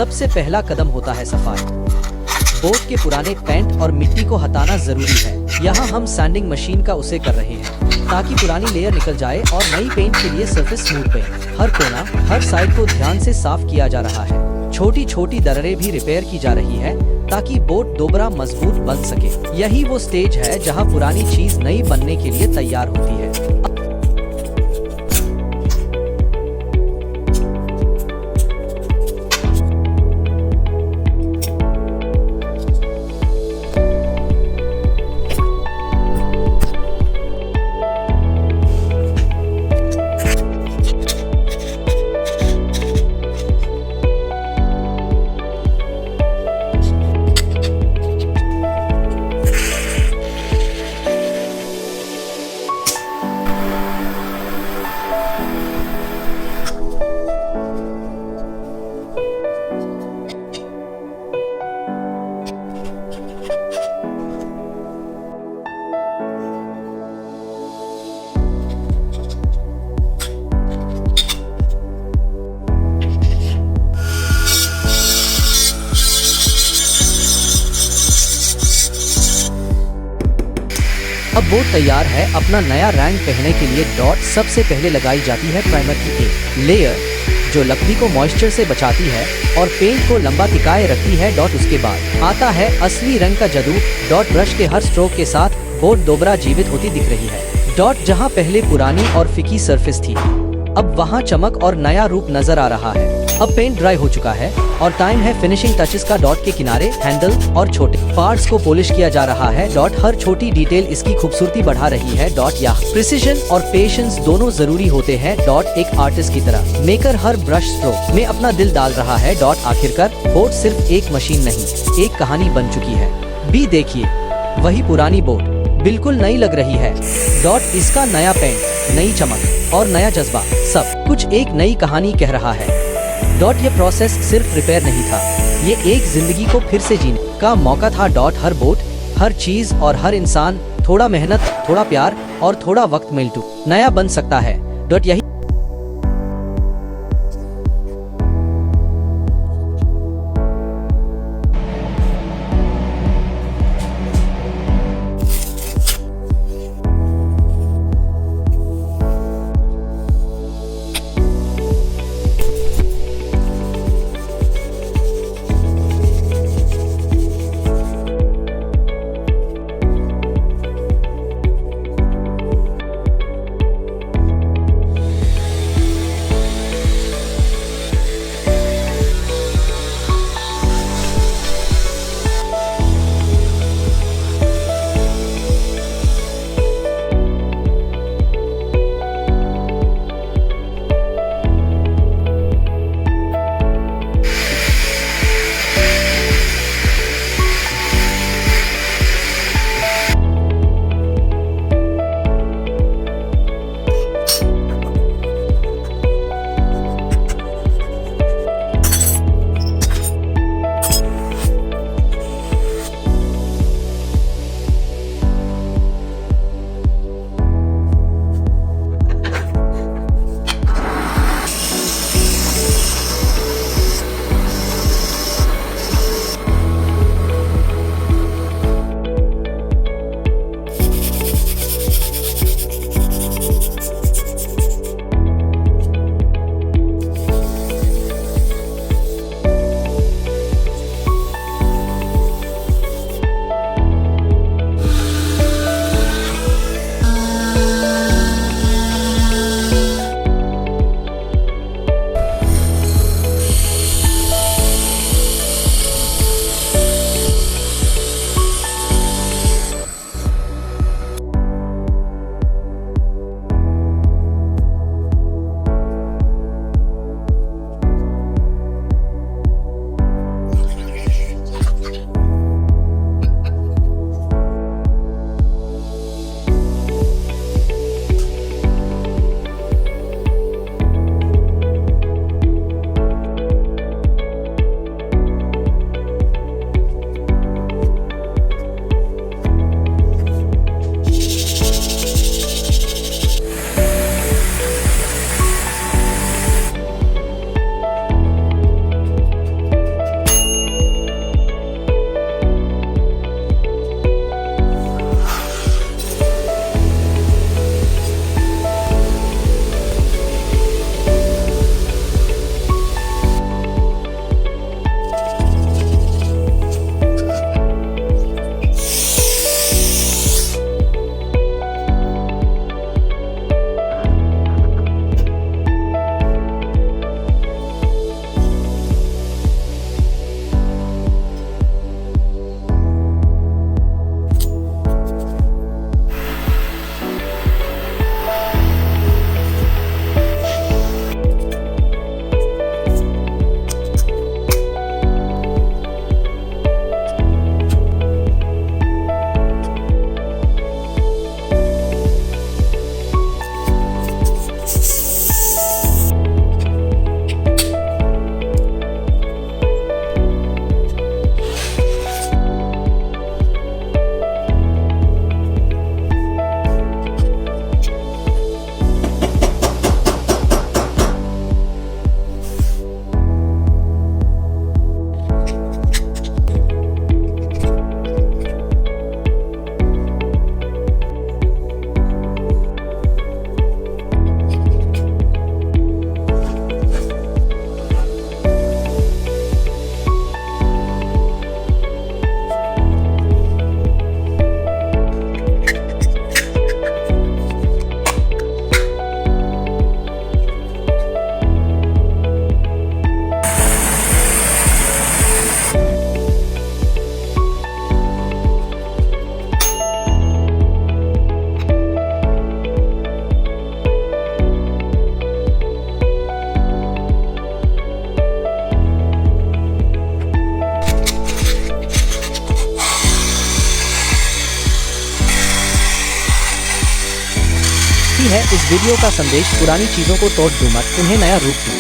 सबसे पहला कदम होता है सफाई। बोट के पुराने पेंट और मिट्टी को हटाना जरूरी है। यहाँ हम सैंडिंग मशीन का उसे कर रहे हैं ताकि पुरानी लेयर निकल जाए और नई पेंट के लिए सरफेस स्मूथ बने। हर कोना, हर साइड को ध्यान से साफ किया जा रहा है। छोटी छोटी दरारें भी रिपेयर की जा रही है ताकि बोट दोबारा मजबूत बन सके। यही वो स्टेज है जहाँ पुरानी चीज नई बनने के लिए तैयार होती है। अब बोट तैयार है। अपना नया रंग पहनने के लिए डॉट सबसे पहले लगाई जाती है प्राइमर की एक लेयर जो लकड़ी को मॉइस्चर से बचाती है और पेंट को लंबा टिकाए रखती है। डॉट उसके बाद आता है असली रंग का जादू। डॉट ब्रश के हर स्ट्रोक के साथ बोट दोबारा जीवित होती दिख रही है। डॉट जहाँ पहले पुरानी और फीकी सरफेस थी, अब वहाँ चमक और नया रूप नजर आ रहा है। अब पेंट ड्राई हो चुका है और टाइम है फिनिशिंग टचेस का। डॉट के किनारे, हैंडल और छोटे पार्ट्स को पॉलिश किया जा रहा है। डॉट हर छोटी डिटेल इसकी खूबसूरती बढ़ा रही है। डॉट यहाँ प्रिसिजन और पेशेंस दोनों जरूरी होते हैं। डॉट एक आर्टिस्ट की तरह मेकर हर ब्रश स्ट्रोक में अपना दिल डाल रहा है। डॉट आखिरकार बोट सिर्फ एक मशीन नहीं, एक कहानी बन चुकी है। भी देखिए, वही पुरानी बोट बिल्कुल नई लग रही है। डॉट इसका नया पेंट, नई चमक और नया जज्बा, सब कुछ एक नई कहानी कह रहा है। डॉट ये प्रोसेस सिर्फ रिपेयर नहीं था, ये एक जिंदगी को फिर से जीने का मौका था। डॉट हर बोट, हर चीज और हर इंसान थोड़ा मेहनत, थोड़ा प्यार और थोड़ा वक्त मिलकर नया बन सकता है। डॉट यही यही है इस वीडियो का संदेश, पुरानी चीजों को तोड़ दो मत, उन्हें नया रूप दो।